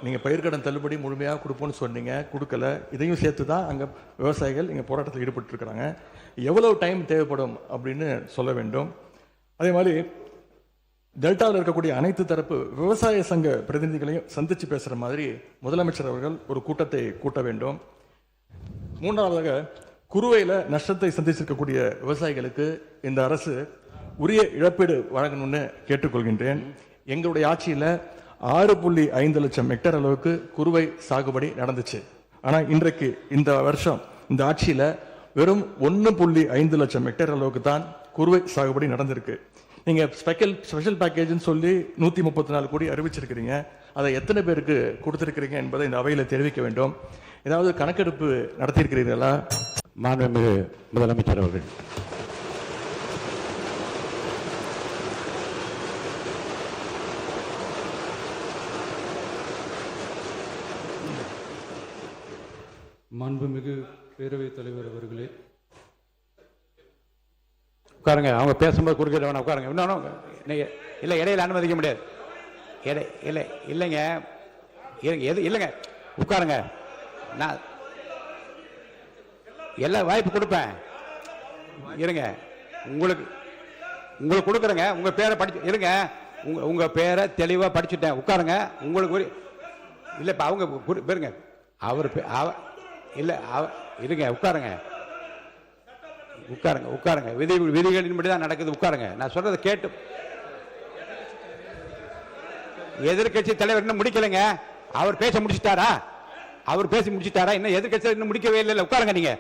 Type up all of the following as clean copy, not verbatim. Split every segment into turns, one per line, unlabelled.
நீங்கள் பயிர்க்கடன் தள்ளுபடி முழுமையாக கொடுப்போன்னு சொன்னீங்க, கொடுக்கல. இதையும் சேர்த்து தான் அங்கே விவசாயிகள் இங்கே போராட்டத்தில் ஈடுபட்டுருக்கிறாங்க. எவ்வளவு டைம் தேவைப்படும் அப்படின்னு சொல்ல வேண்டும். அதே மாதிரி டெல்டாவில் இருக்கக்கூடிய அனைத்து தரப்பு விவசாய சங்க பிரதிநிதிகளையும் சந்தித்து பேசுகிற மாதிரி முதலமைச்சர் அவர்கள் ஒரு கூட்டத்தை கூட்ட வேண்டும். மூன்றாவதாக, குறுவையில் நஷ்டத்தை சந்திச்சிருக்கக்கூடிய விவசாயிகளுக்கு இந்த அரசு உரிய இழப்பீடு வழங்கணும்னு கேட்டுக்கொள்கின்றேன். எங்களுடைய ஆட்சியில் 6.5 லட்சம் ஹெக்டேர் அளவுக்கு குறுவை சாகுபடி நடந்துச்சு. ஆனால் இன்றைக்கு இந்த வருஷம் இந்த ஆட்சியில் வெறும் 1.5 லட்சம் ஹெக்டேர் அளவுக்கு தான் குறுவை சாகுபடி நடந்திருக்கு. நீங்கள் ஸ்பெஷல் பேக்கேஜ்னு சொல்லி 134 கோடி அறிவிச்சிருக்கிறீங்க. அதை எத்தனை பேருக்கு கொடுத்துருக்கிறீங்க என்பதை இந்த அவையில் தெரிவிக்க வேண்டும். ஏதாவது கணக்கெடுப்பு நடத்தியிருக்கிறீர்களா?
மாண்புமிகு முதலமைச்சர் அவர்கள்.
மாண்புமிகு பேரவைத் தலைவர் அவர்களே,
உட்காருங்க. அவங்க பேசும்போது குறுக்கிட வேணாம், உட்காருங்க. இன்னொன்று நீங்கள் இல்லை, இடையில அனுமதிக்க முடியாது. இல்லைங்க, இல்லைங்க, உட்காருங்க. நான் எல்லா வாய்ப்பு கொடுப்பேன். இருங்க, உங்களுக்கு கொடுக்குறேங்க. உங்கள் பேரை படிச்சு இருங்க. உங்கள் பேரை தெளிவாக படிச்சுட்டேன். உட்காருங்க. உங்களுக்கு இல்லை, இப்போ அவங்க பேருங்க. அவர் இல்லை, இருங்க, உட்காருங்க. விதிகளின்படி தான் நடக்குது. உட்காருங்க. நான் சொல்றதை கேட்டு. எதிர்கட்சி தலைவர் இன்னும் முடிக்கலைங்க. அவர் பேச முடிச்சிட்டாரா? இன்னும் எதிர்கட்சி இன்னும் முடிக்கவே இல்லை. உட்காருங்க. நீங்க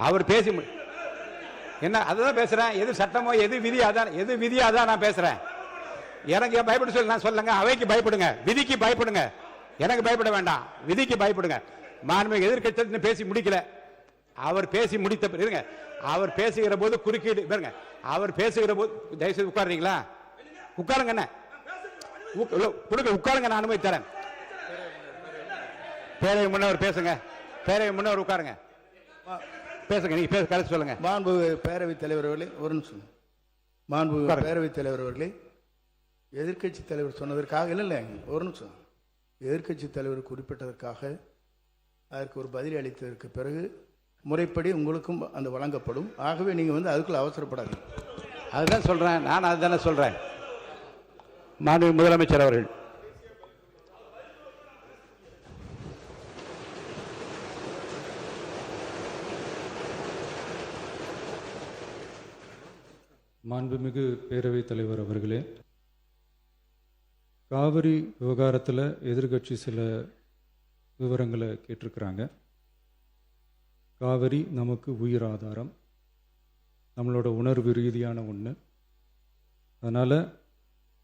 அவர் பேசி என்ன அதுதான் பேசுறேன். எது சட்டமோ எது விதியா தான் நான் பேசுறேன். எனக்கு பயப்பட சொல்லி நான் சொல்லுங்க. அவைக்கு பயப்படுங்க, விதிக்கு பயப்படுங்க. எனக்கு பயப்பட வேண்டாம், விதிக்கு பயப்படுங்க. மாண்புமிகு எதிர்கட்சி பேசி முடிக்கல. அவர் பேசி முடித்த இருங்க. அவர் பேசுகிற போது குறுக்கீடு பாருங்க. அவர் பேசுகிற போது தயவுசெய்து உட்காருங்களா? உட்காருங்க. என்ன உட்காருங்க, நான் அனுமதி தரேன். பேரவை முன்னவர் பேசுங்க. பேரவை முன்னவர் உட்காருங்க, பேசுங்க. நீங்க பேச கருத்து சொல்லுங்க.
மாண்பு பேரவைத் தலைவர் அவர்களே, ஒரு நிமிஷம். மாண்பு பேரவைத் தலைவர் அவர்களே, எதிர்கட்சி தலைவர் சொன்னதற்காக இல்லை, ஒரு நிமிஷம். எதிர்கட்சி தலைவர் குறிப்பிட்டதற்காக அதற்கு ஒரு பதில் அளித்ததற்கு பிறகு முறைப்படி உங்களுக்கும் அந்த வழங்கப்படும். ஆகவே நீங்கள் அதுக்குள்ள அவசரப்படாதீங்க.
அதுதான் சொல்றேன், நான் அதுதானே சொல்றேன். மாண்புமிகு முதலமைச்சர் அவர்கள்.
மாண்புமிகு பேரவைத் தலைவர் அவர்களே, காவிரி விவகாரத்தில் எதிர்கட்சி சில விவரங்களை கேட்டிருக்கிறாங்க. காவிரி நமக்கு உயிர் ஆதாரம், நம்மளோட உணர்வு ரீதியான ஒன்று. அதனால்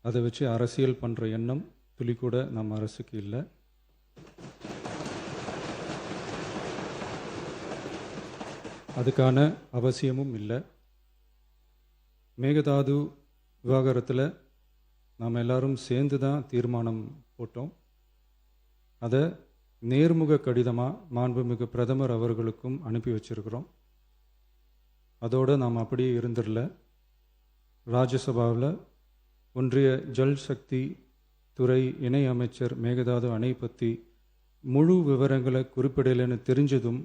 அதை வச்சு அரசியல் பண்ணுற எண்ணம் துளி கூட நம்ம அரசுக்கு இல்லை. அதுக்கான அவசியமும் இல்லை. மேகதாது விவகாரத்தில் நாம் எல்லாரும் சேர்ந்து தான் தீர்மானம் போட்டோம். அதை நேர்முக கடிதமாக மாண்புமிகு பிரதமர் அவர்களுக்கும் அனுப்பி வச்சிருக்கிறோம். அதோடு நாம் அப்படியே இருந்துடல. ராஜ்யசபாவில் ஒன்றிய ஜல் சக்தி துறை இணை அமைச்சர் மேகதாது அணை பற்றி முழு விவரங்களை குறிப்பிடலைன்னு தெரிஞ்சதும்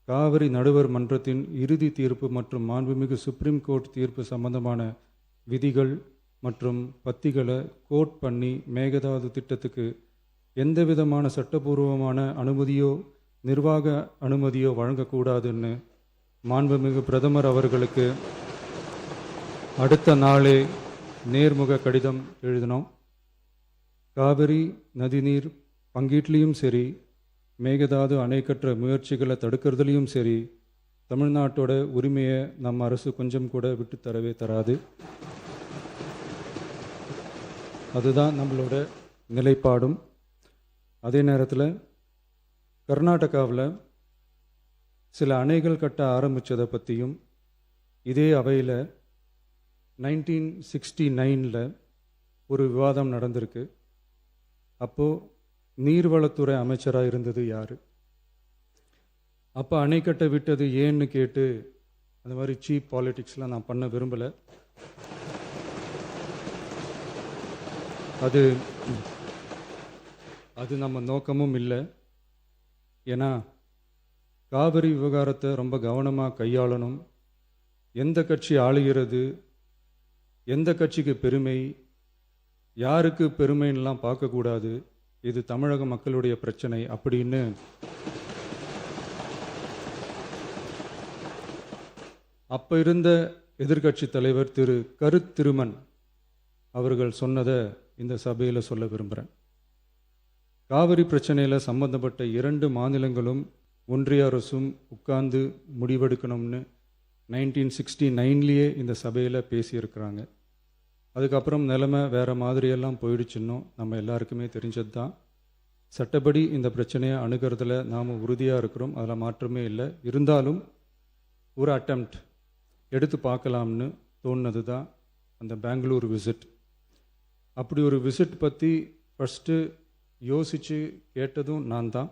காவிரி நடுவர் மன்றத்தின் இறுதி தீர்ப்பு மற்றும் மாண்புமிகு சுப்ரீம் கோர்ட் தீர்ப்பு சம்பந்தமான விதிகள் மற்றும் பத்திகளை கோட் பண்ணி மேகதாது திட்டத்துக்கு எந்த விதமான சட்டபூர்வமான அனுமதியோ நிர்வாக அனுமதியோ வழங்கக்கூடாதுன்னு மாண்புமிகு பிரதமர் அவர்களுக்கு அடுத்த நாளே நேர்முக கடிதம் எழுதினோம். காவிரி நதிநீர் பங்கீட்லேயும் சரி, மேகதாது அணை கட்டுற முயற்சிகளை தடுக்கிறதுலையும் சரி, தமிழ்நாட்டோட உரிமையை நம்ம அரசு கொஞ்சம் கூட விட்டு தரவே தராது. அதுதான் நம்மளோட நிலைப்பாடும். அதே நேரத்தில் கர்நாடகாவில் சில அணைகள் கட்ட ஆரம்பித்ததை பற்றியும் இதே அவையில் 1969 ஒரு விவாதம் நடந்திருக்கு. அப்போது நீர்வளத்துறை அமைச்சராக இருந்தது யார்? அப்போ அணை கட்ட விட்டது ஏன்னு கேட்டு அந்த மாதிரி சீப் பாலிட்டிக்ஸ்லாம் நான் பண்ண விரும்பலை. அது நம்ம நோக்கமும் இல்லை. ஏன்னா காவிரி விவகாரத்தை ரொம்ப கவனமாக கையாளணும். எந்த கட்சி ஆளுகிறது, எந்த கட்சிக்கு பெருமை, யாருக்கு பெருமைன்னெலாம் பார்க்கக்கூடாது. இது தமிழக மக்களுடைய பிரச்சனை அப்படின்னு அப்போ இருந்த எதிர்க்கட்சி தலைவர் திரு திருமன் அவர்கள் சொன்னதை இந்த சபையில் சொல்ல விரும்புகிறேன். காவிரி பிரச்சனையில் சம்பந்தப்பட்ட 2 மாநிலங்களும் ஒன்றிய அரசும் உட்கார்ந்து முடிவெடுக்கணும்னு 1969லேயே இந்த சபையில் பேசியிருக்கிறாங்க. அதுக்கப்புறம் நிலைமை வேறு மாதிரியெல்லாம் போயிடுச்சுன்னும் நம்ம எல்லாருக்குமே தெரிஞ்சது தான். சட்டப்படி இந்த பிரச்சனையை அணுகிறதுல நாம் உறுதியாக இருக்கிறோம், அதில் மாற்றமே இல்லை. இருந்தாலும் ஒரு அட்டெம்ப்ட் எடுத்து பார்க்கலாம்னு தோணுனது தான் அந்த பெங்களூர் விசிட். அப்படி ஒரு விசிட் பற்றி ஃபஸ்ட்டு யோசித்து கேட்டதும் நான் தான்.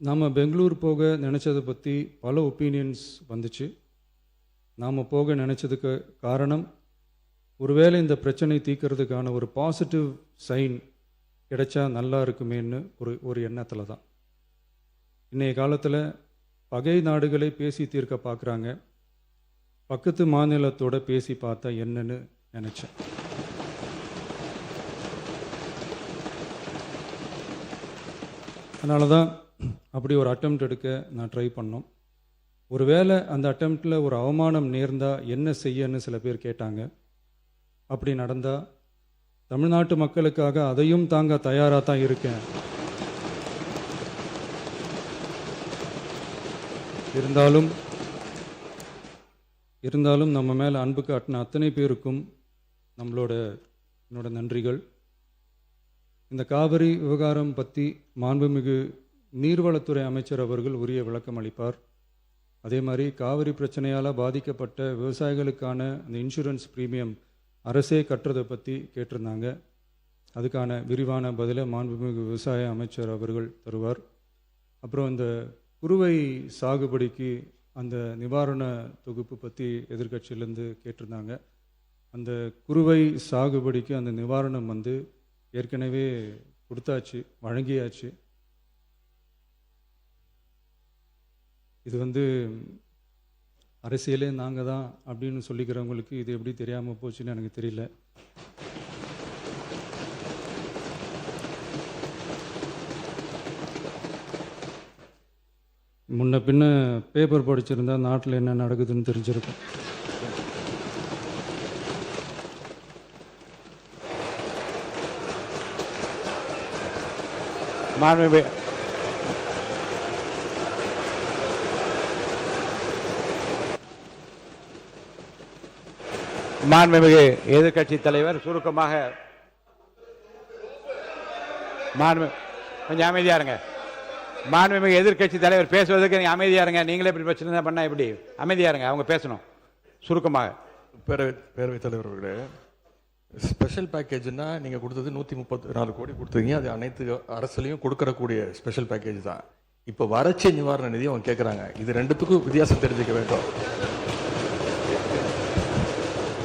நாம் பெங்களூர் போக நினச்சதை பற்றி பல ஒப்பீனியன்ஸ் வந்துச்சு. நாம் போக நினச்சதுக்கு காரணம், ஒருவேளை இந்த பிரச்சனை தீர்க்கறதுக்கான ஒரு பாசிட்டிவ் சைன் கிடைச்சா நல்லா இருக்குமேன்னு ஒரு எண்ணத்தில் தான். இன்றைய காலத்தில் பகை நாடுகளை பேசி தீர்க்க பார்க்குறாங்க, பக்கத்து மாநிலத்தோட பேசி பார்த்தா என்னன்னு நினச்சேன். அதனால தான் அப்படி ஒரு அட்டெம்ப்ட் எடுக்க நான் ட்ரை பண்ணோம். ஒருவேளை அந்த அட்டெம்ப்டில் ஒரு அவமானம் நேர்ந்தால் என்ன செய்யன்னு சில பேர் கேட்டாங்க. அப்படி நடந்தால் தமிழ்நாட்டு மக்களுக்காக அதையும் தாங்க தயாராக தான் இருக்கேன். இருந்தாலும் நம்ம மேலே அன்பு காட்டின அத்தனை பேருக்கும் என்னோட நன்றிகள். இந்த காவிரி விவகாரம் பற்றி மாண்புமிகு நீர்வளத்துறை அமைச்சர் அவர்கள் உரிய விளக்கம் அளிப்பார். அதே மாதிரி காவிரி பிரச்சனையால் பாதிக்கப்பட்ட விவசாயிகளுக்கான அந்த இன்சூரன்ஸ் ப்ரீமியம் அரசே கட்டுறதை பற்றி கேட்டிருந்தாங்க. அதுக்கான விரிவான பதிலை மாண்புமிகு விவசாய அமைச்சர் அவர்கள் தருவார். அப்புறம் இந்த குறுவை சாகுபடிக்கு அந்த நிவாரண தொகுப்பு பற்றி எதிர்க்கட்சியிலேருந்து கேட்டிருந்தாங்க. அந்த குறுவை சாகுபடிக்கு அந்த நிவாரணம் ஏற்கனவே கொடுத்தாச்சு, வழங்கியாச்சு. இது அரசியலே நாங்கள் தான் அப்படின்னு சொல்லிக்கிறவங்களுக்கு இது எப்படி தெரியாமல் போச்சுன்னு எனக்கு தெரியல. முன்ன பின்ன பேப்பர் படிச்சிருந்தா நாட்டில் என்ன நடக்குதுன்னு தெரிஞ்சிருக்கும்.
மாண்புமிகு எதிர்க்கட்சி தலைவர் சுருக்கமாக கொஞ்சம் அமைதியா இருங்க. மாண்புமிகு எதிர்க்கட்சி தலைவர் பேசுவதற்கு நீங்க அமைதியா இருங்க. நீங்களே இப்படி பிரச்சனை பண்ணா எப்படி? அமைதியா இருங்க, அவங்க பேசணும் சுருக்கமாக.
பேரவைத் தலைவர் அவர்களே, ஸ்பெஷல் பேக்கேஜ்னா நீங்கள் கொடுத்தது 134 கோடி கொடுத்தீங்க. அது அனைத்து அரசுலையும் கொடுக்கறக்கூடிய ஸ்பெஷல் பேக்கேஜ் தான். இப்போ வறட்சி நிவாரண நிதி அவங்க கேட்குறாங்க. இது ரெண்டுத்துக்கும் வித்தியாசம் தெரிஞ்சுக்க வேண்டும்.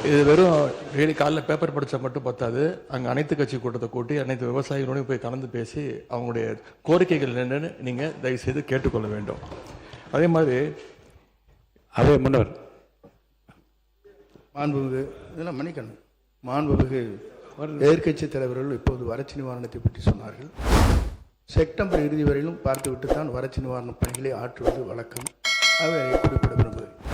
இது வெறும் டெய்லி காலைல பேப்பர் படித்தா மட்டும் பத்தாது. அங்கே அனைத்து கட்சி கூட்டத்தை கூட்டி அனைத்து விவசாயிகளோடையும் போய் கலந்து பேசி அவங்களுடைய கோரிக்கைகள் என்னென்னு நீங்கள் தயவுசெய்து கேட்டுக்கொள்ள வேண்டும். அதே மாதிரி
முன்னவர்
மாண்புமிகு இதெல்லாம் மன்னிக்கணும். மாண்புமிகு எதிர்க்கட்சி தலைவர்கள் இப்போது வறட்சி நிவாரணத்தை பற்றி சொன்னார்கள். செப்டம்பர் இறுதி வரையிலும் பார்த்துவிட்டு தான் வறட்சி நிவாரண பணிகளை ஆற்றுவது வழக்கம். அவை குறிப்பிட விரும்புகிறேன்.